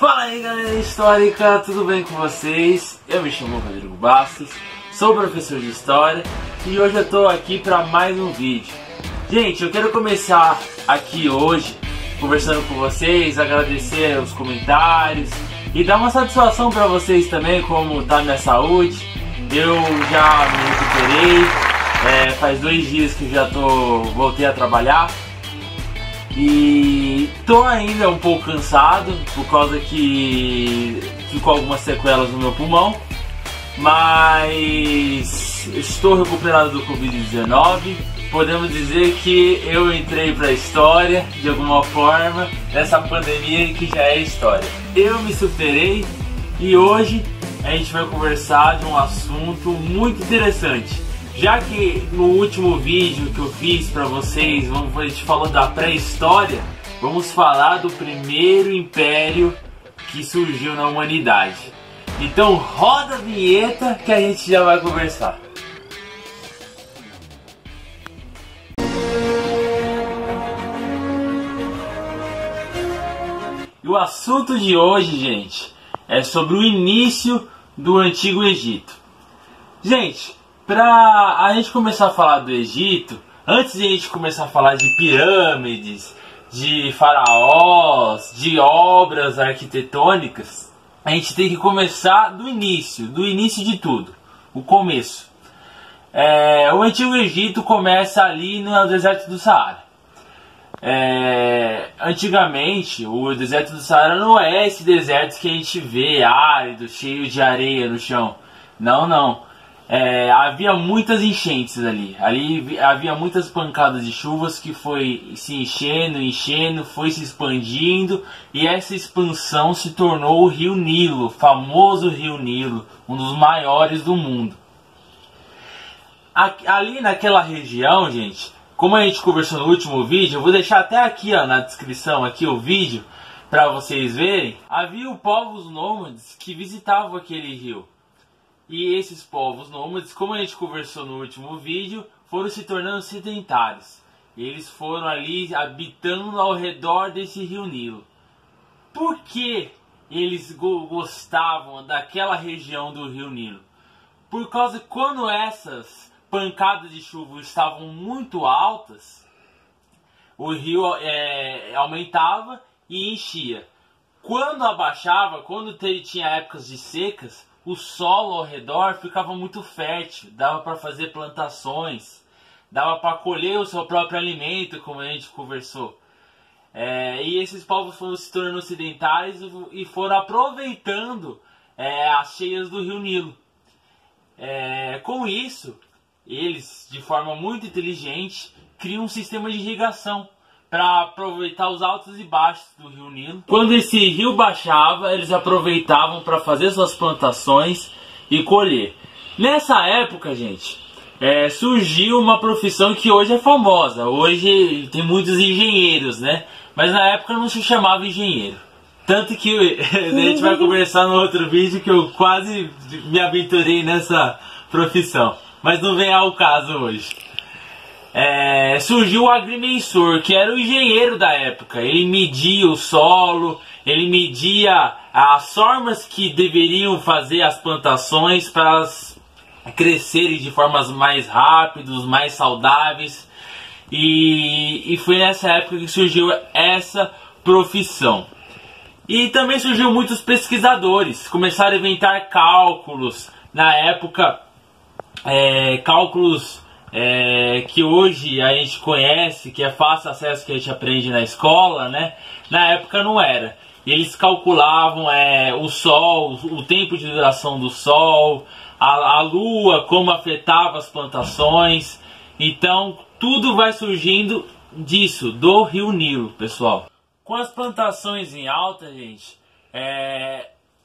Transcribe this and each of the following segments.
Fala aí, galera histórica, tudo bem com vocês? Eu me chamo Rodrigo Bastos, sou professor de História e hoje eu tô aqui para mais um vídeo. Gente, eu quero começar aqui hoje conversando com vocês, agradecer os comentários e dar uma satisfação para vocês também como tá a minha saúde. Eu já me recuperei, faz 2 dias que eu já voltei a trabalhar. E tô ainda um pouco cansado por causa que ficou algumas sequelas no meu pulmão, mas estou recuperado do Covid-19. Podemos dizer que eu entrei para a história de alguma forma nessa pandemia que já é história. Eu me superei e hoje a gente vai conversar de um assunto muito interessante. Já que no último vídeo que eu fiz para vocês, a gente falou da pré-história, vamos falar do primeiro império que surgiu na humanidade. Então roda a vinheta que a gente já vai conversar. E o assunto de hoje, gente, é sobre o início do Antigo Egito. Gente, pra a gente começar a falar do Egito, antes de a gente começar a falar de pirâmides, de faraós, de obras arquitetônicas, a gente tem que começar do início de tudo, o começo. O Antigo Egito começa ali no deserto do Saara. Antigamente, o deserto do Saara não é esse deserto que a gente vê, árido, cheio de areia no chão. Não. Havia muitas enchentes ali havia muitas pancadas de chuvas que foi se enchendo, foi se expandindo, e essa expansão se tornou o Rio Nilo, o famoso Rio Nilo, um dos maiores do mundo. Ali naquela região, gente, como a gente conversou no último vídeo, eu vou deixar até aqui na descrição aqui o vídeo para vocês verem. Havia povos nômades que visitavam aquele rio. E esses povos nômades, como a gente conversou no último vídeo, foram se tornando sedentários. Eles foram ali habitando ao redor desse Rio Nilo. Por que eles gostavam daquela região do Rio Nilo? Por causa que quando essas pancadas de chuva estavam muito altas, o rio aumentava e enchia. Quando abaixava, quando tinha épocas de secas, o solo ao redor ficava muito fértil, dava para fazer plantações, dava para colher o seu próprio alimento, como a gente conversou. E esses povos foram se tornando sedentários e foram aproveitando as cheias do Rio Nilo. Com isso, eles, de forma muito inteligente, criam um sistema de irrigação para aproveitar os altos e baixos do Rio Nilo. Quando esse rio baixava, eles aproveitavam para fazer suas plantações e colher. Nessa época, gente, surgiu uma profissão que hoje é famosa. Hoje tem muitos engenheiros, né? Mas na época não se chamava engenheiro. Tanto que a gente vai conversar no outro vídeo que eu quase me aventurei nessa profissão. Mas não vem ao caso hoje. Surgiu o agrimensor, que era o engenheiro da época. Ele media o solo, ele media as formas que deveriam fazer as plantações para elas crescerem de formas mais rápidas, mais saudáveis. E foi nessa época que surgiu essa profissão. E também surgiu muitos pesquisadores, começaram a inventar cálculos. Na época, cálculos que hoje a gente conhece, que é fácil acesso, que a gente aprende na escola, né? Na época não era. Eles calculavam o sol, o tempo de duração do sol, a lua, como afetava as plantações. Então tudo vai surgindo disso, do Rio Nilo, pessoal. Com as plantações em alta, gente,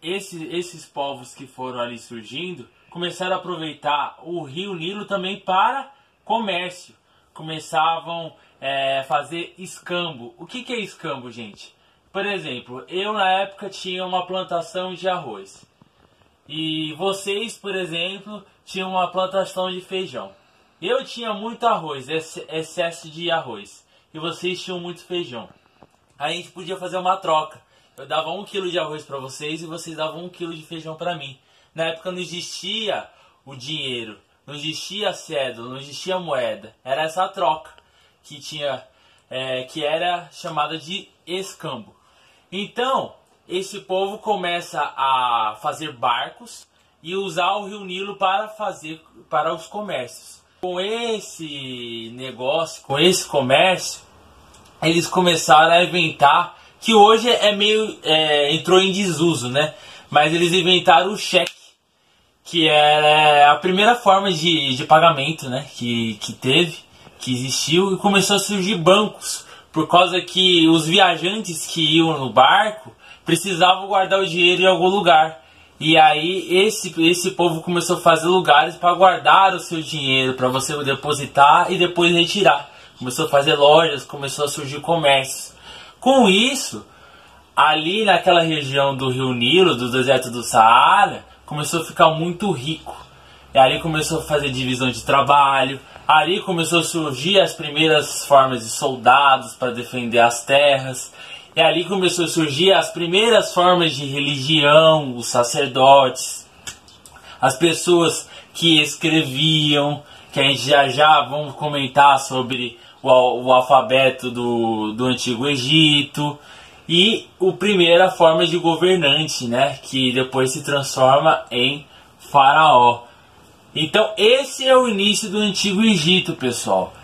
esses povos que foram ali surgindo começaram a aproveitar o Rio Nilo também para comércio. Começavam a fazer escambo. O que é escambo, gente? Por exemplo, eu na época tinha uma plantação de arroz. E vocês, por exemplo, tinham uma plantação de feijão. Eu tinha muito arroz, excesso de arroz. E vocês tinham muito feijão. A gente podia fazer uma troca. Eu dava 1 quilo de arroz para vocês e vocês davam 1 quilo de feijão para mim. Na época não existia o dinheiro, não existia cédula, não existia moeda. Era essa troca que tinha, que era chamada de escambo. Então, esse povo começa a fazer barcos e usar o Rio Nilo para os comércios. Com esse negócio, com esse comércio, eles começaram a inventar, que hoje entrou em desuso, né? Mas eles inventaram o cheque, que era a primeira forma de pagamento, né? Que existiu, e começou a surgir bancos, por causa que os viajantes que iam no barco precisavam guardar o dinheiro em algum lugar. E aí esse povo começou a fazer lugares para guardar o seu dinheiro, para você depositar e depois retirar. Começou a fazer lojas, começou a surgir comércios. Com isso, ali naquela região do Rio Nilo, do deserto do Saara, começou a ficar muito rico. E ali começou a fazer divisão de trabalho. Ali começou a surgir as primeiras formas de soldados para defender as terras. E ali começou a surgir as primeiras formas de religião, os sacerdotes, as pessoas que escreviam, que a gente já vamos comentar sobre o alfabeto do Antigo Egito, e a primeira forma de governante, né, que depois se transforma em faraó. Então esse é o início do Antigo Egito, pessoal.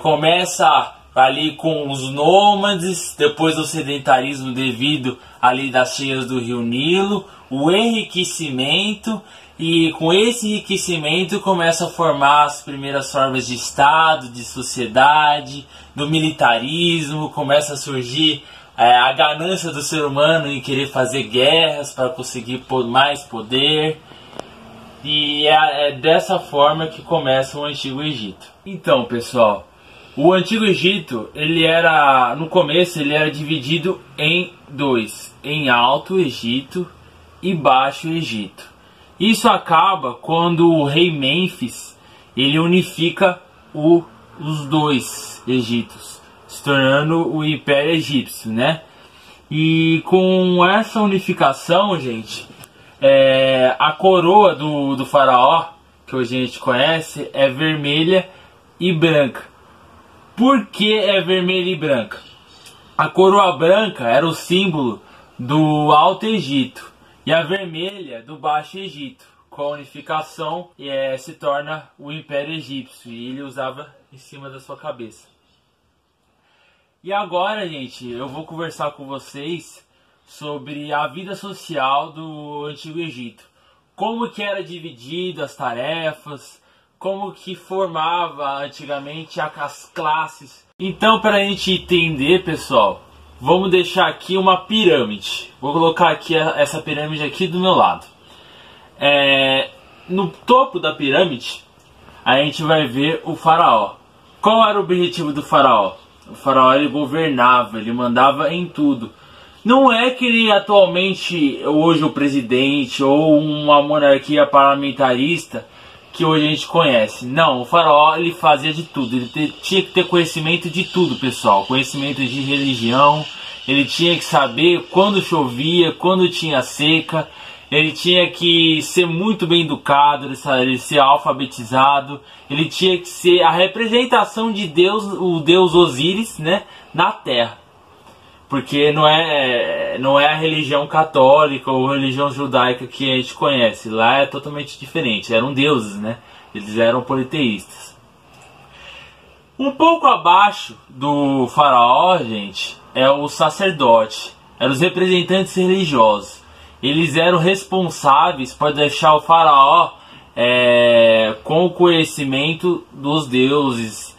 Começa ali com os nômades, depois o sedentarismo devido ali das cheias do Rio Nilo, o enriquecimento, e com esse enriquecimento começa a formar as primeiras formas de Estado, de sociedade, do militarismo, começa a surgir a ganância do ser humano em querer fazer guerras para conseguir mais poder. E é dessa forma que começa o Antigo Egito. Então, pessoal, o Antigo Egito, no começo ele era dividido em dois, em Alto Egito e Baixo Egito. Isso acaba quando o rei Mênfis, ele unifica os dois Egitos, se tornando o Império Egípcio, né? E com essa unificação, gente, a coroa do faraó, que hoje a gente conhece, é vermelha e branca. Por que é vermelha e branca? A coroa branca era o símbolo do Alto Egito e a vermelha do Baixo Egito. Com a unificação se torna o Império Egípcio, e ele usava em cima da sua cabeça. E agora, gente, eu vou conversar com vocês sobre a vida social do Antigo Egito. Como que era dividido as tarefas, como que formava antigamente as classes. Então, para a gente entender, pessoal, vamos deixar aqui uma pirâmide. Vou colocar aqui essa pirâmide aqui do meu lado. No topo da pirâmide, a gente vai ver o faraó. Qual era o objetivo do faraó? O faraó, ele governava, ele mandava em tudo. Não é que ele atualmente, hoje o presidente ou uma monarquia parlamentarista que hoje a gente conhece. Não, o faraó, ele fazia de tudo. Ele tinha que ter conhecimento de tudo, pessoal. Conhecimento de religião. Ele tinha que saber quando chovia, quando tinha seca. Ele tinha que ser muito bem educado, ele ser alfabetizado. Ele tinha que ser a representação de Deus, o Deus Osíris, né, na Terra. Porque não é a religião católica ou religião judaica que a gente conhece. Lá é totalmente diferente. Eram deuses, né? Eles eram politeístas. Um pouco abaixo do faraó, gente, é o sacerdote. Eram os representantes religiosos. Eles eram responsáveis por deixar o faraó com o conhecimento dos deuses,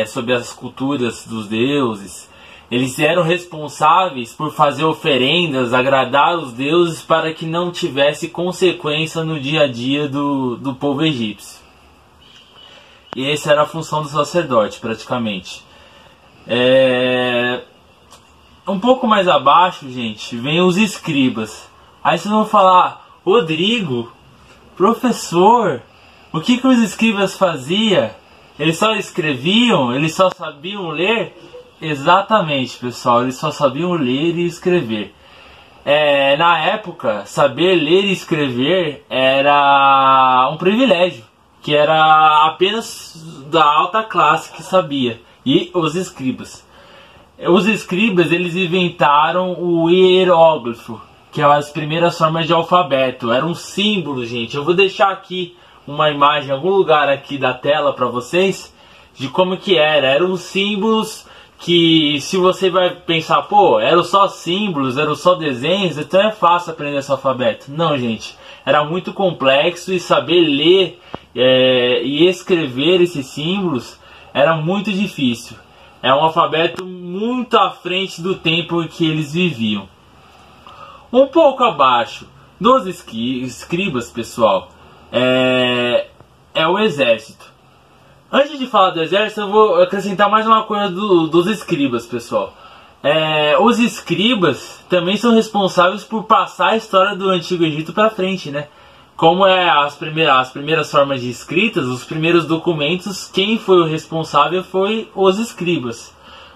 sobre as culturas dos deuses. Eles eram responsáveis por fazer oferendas, agradar os deuses, para que não tivesse consequência no dia a dia do povo egípcio. E essa era a função do sacerdote, praticamente. Um pouco mais abaixo, gente, vem os escribas. Aí vocês vão falar: Rodrigo, professor, o que os escribas faziam? Eles só escreviam? Eles só sabiam ler? Exatamente, pessoal, eles só sabiam ler e escrever. Na época, saber ler e escrever era um privilégio, que era apenas da alta classe que sabia, e os escribas. Os escribas, eles inventaram o hieróglifo, que é as primeiras formas de alfabeto. Era um símbolo, gente. Eu vou deixar aqui uma imagem em algum lugar aqui da tela para vocês de como que era. Eram símbolos que, se você vai pensar, pô, eram só símbolos, eram só desenhos, então é fácil aprender esse alfabeto. Não, gente, era muito complexo, e saber ler e escrever esses símbolos era muito difícil. É um alfabeto muito à frente do tempo em que eles viviam. Um pouco abaixo dos escribas, pessoal, é o exército. Antes de falar do exército, eu vou acrescentar mais uma coisa dos escribas, pessoal. Os escribas também são responsáveis por passar a história do Antigo Egito para frente, né? Como as primeiras formas de escritas, os primeiros documentos, quem foi o responsável foi os escribas.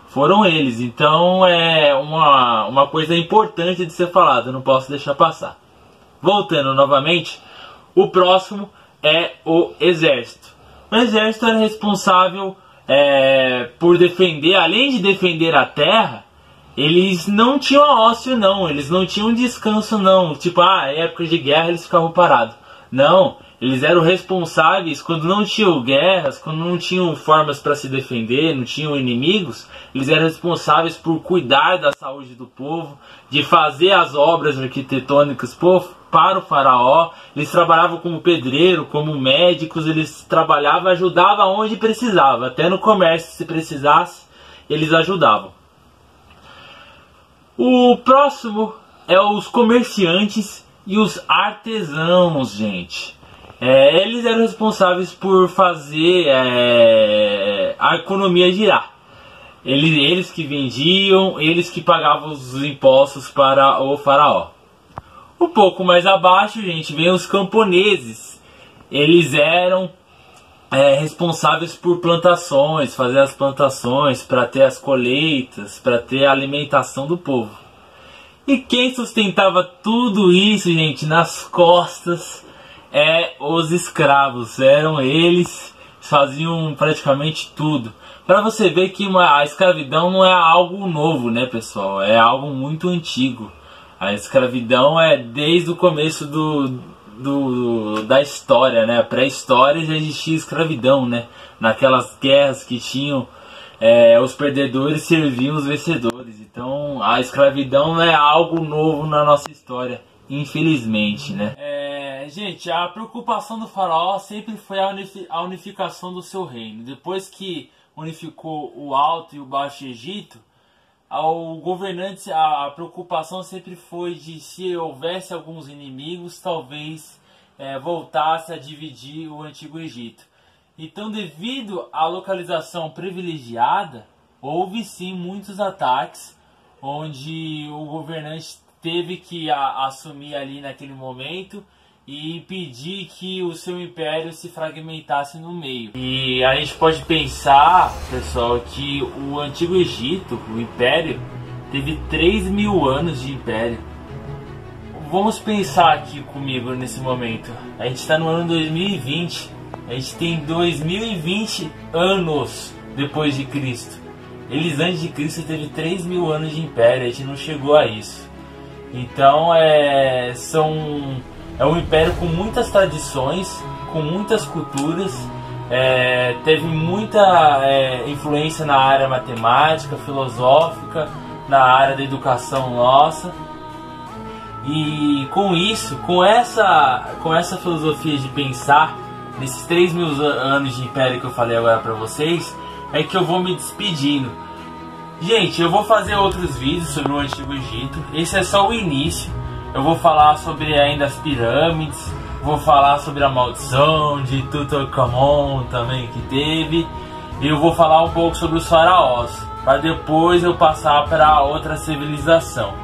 Foram eles. Então é uma coisa importante de ser falada, eu não posso deixar passar. Voltando novamente, o próximo é o exército. O exército era responsável por defender, além de defender a terra, eles não tinham ócio não, eles não tinham descanso não, tipo, em época de guerra eles ficavam parados. Não, eles eram responsáveis quando não tinham guerras, quando não tinham formas para se defender, não tinham inimigos, eles eram responsáveis por cuidar da saúde do povo, de fazer as obras arquitetônicas para o faraó. Eles trabalhavam como pedreiro, como médicos, eles trabalhavam, ajudavam onde precisava, até no comércio, se precisasse, eles ajudavam. O próximo é os comerciantes e os artesãos, gente. Eles eram responsáveis por fazer a economia girar. Eles que vendiam, eles que pagavam os impostos para o faraó. Um pouco mais abaixo, gente, vem os camponeses. Eles eram responsáveis por plantações, fazer as plantações para ter as colheitas, para ter a alimentação do povo. E quem sustentava tudo isso, gente, nas costas, os escravos. Eram eles, faziam praticamente tudo. Para você ver que a escravidão não é algo novo, né, pessoal? É algo muito antigo. A escravidão é desde o começo da história, né? A pré-história já existia escravidão, né? Naquelas guerras que tinham, os perdedores serviam os vencedores. Então a escravidão não é algo novo na nossa história, infelizmente, né? Gente, a preocupação do faraó sempre foi a unificação do seu reino. Depois que unificou o Alto e o Baixo Egito, ao governante a preocupação sempre foi de, se houvesse alguns inimigos, talvez voltasse a dividir o Antigo Egito. Então, devido à localização privilegiada, houve sim muitos ataques, onde o governante teve que assumir ali naquele momento e impedir que o seu império se fragmentasse no meio. E a gente pode pensar, pessoal, que o Antigo Egito, o Império, teve 3.000 anos de Império. Vamos pensar aqui comigo nesse momento. A gente está no ano 2020, a gente tem 2020 anos depois de Cristo. Eles antes de Cristo teve 3.000 anos de Império, a gente não chegou a isso. Então é um império com muitas tradições, com muitas culturas, teve muita influência na área matemática, filosófica, na área da educação nossa. E com isso, com essa filosofia de pensar, nesses 3.000 anos de império que eu falei agora para vocês, é que eu vou me despedindo. Gente, eu vou fazer outros vídeos sobre o Antigo Egito, esse é só o início. Eu vou falar sobre ainda as pirâmides, vou falar sobre a maldição de Tutankhamon também que teve. E eu vou falar um pouco sobre os faraós, para depois eu passar para outra civilização.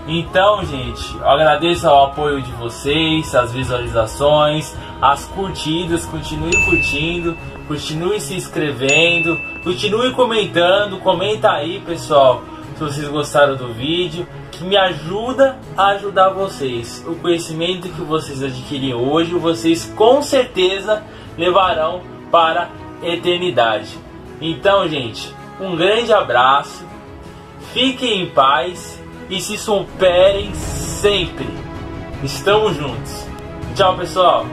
Então, gente, eu agradeço ao apoio de vocês, as visualizações, as curtidas, continue curtindo, continue se inscrevendo, Continue comentando, comenta aí, pessoal, se vocês gostaram do vídeo, que me ajuda a ajudar vocês. O conhecimento que vocês adquirem hoje, vocês com certeza levarão para a eternidade. Então, gente, um grande abraço, fiquem em paz e se superem sempre. Estamos juntos. Tchau, pessoal.